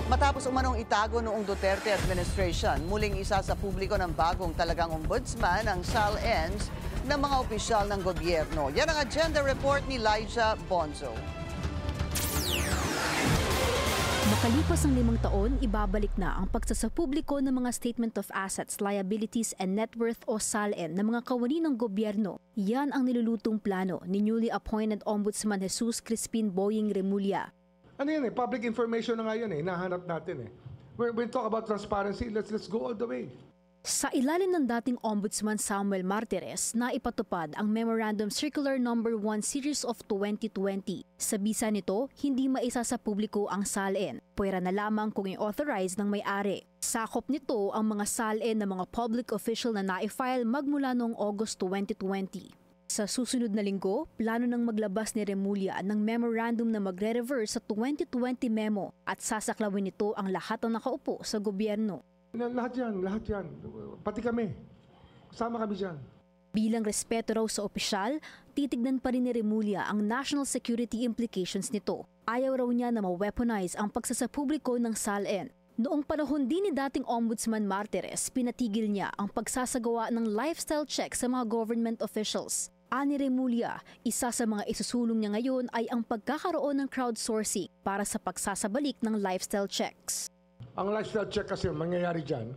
Matapos umanong itago noong Duterte administration, muling isa sa publiko ng bagong talagang ombudsman ang SALN ng mga opisyal ng gobyerno. Yan ang agenda report ni Elijah Bonzo. Makalipas ang 5 taon, ibabalik na ang pagsasapubliko ng mga Statement of Assets, Liabilities and Net Worth o SALN ng mga kawani ng gobyerno. Yan ang nilulutong plano ni newly appointed Ombudsman Jesus Crispin Boying Remulla. Ano yan public information na nga yan nahanap natin When we talk about transparency, let's go all the way. Sa ilalim ng dating Ombudsman Samuel Martires na ipatupad ang Memorandum Circular No. 1 Series of 2020. Sa bisa nito, hindi maisa sa publiko ang SALN. Pwera na lamang kung i-authorize ng may-ari. Sakop nito ang mga SALN ng mga public official na na-file magmula noong August 2020. Sa susunod na linggo, plano ng maglabas ni Remulla ng memorandum na magre-reverse sa 2020 memo at sasaklawin nito ang lahat ng nakaupo sa gobyerno. Lahat yan. Pati kami. Kasama kami dyan. Bilang respeto raw sa opisyal, titignan pa rin ni Remulla ang national security implications nito. Ayaw raw niya na ma-weaponize ang pagsasapubliko ng SALN. Noong panahon din ni dating Ombudsman Martires, pinatigil niya ang pagsasagawa ng lifestyle check sa mga government officials. Ani Remulla, isa sa mga isusulong niya ngayon ay ang pagkakaroon ng crowdsourcing para sa pagsasabalik ng lifestyle checks. Ang lifestyle check kasi mangyayari dyan,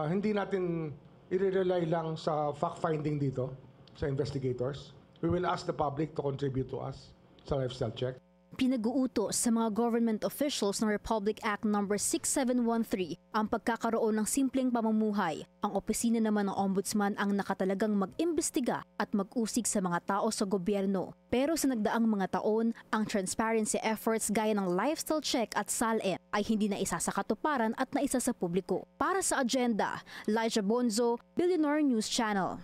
hindi natin i-rely lang sa fact-finding dito, sa investigators. We will ask the public to contribute to us sa lifestyle check. Pinag-uutos sa mga government officials ng Republic Act No. 6713 ang pagkakaroon ng simpleng pamumuhay. Ang opisina naman ng Ombudsman ang nakatalagang mag-imbestiga at mag-usig sa mga tao sa gobyerno. Pero sa nagdaang mga taon, ang transparency efforts gaya ng lifestyle check at SALN ay hindi na isa sa katuparan at na isa sa publiko. Para sa agenda, Elijah Bonzo, Billionaire News Channel.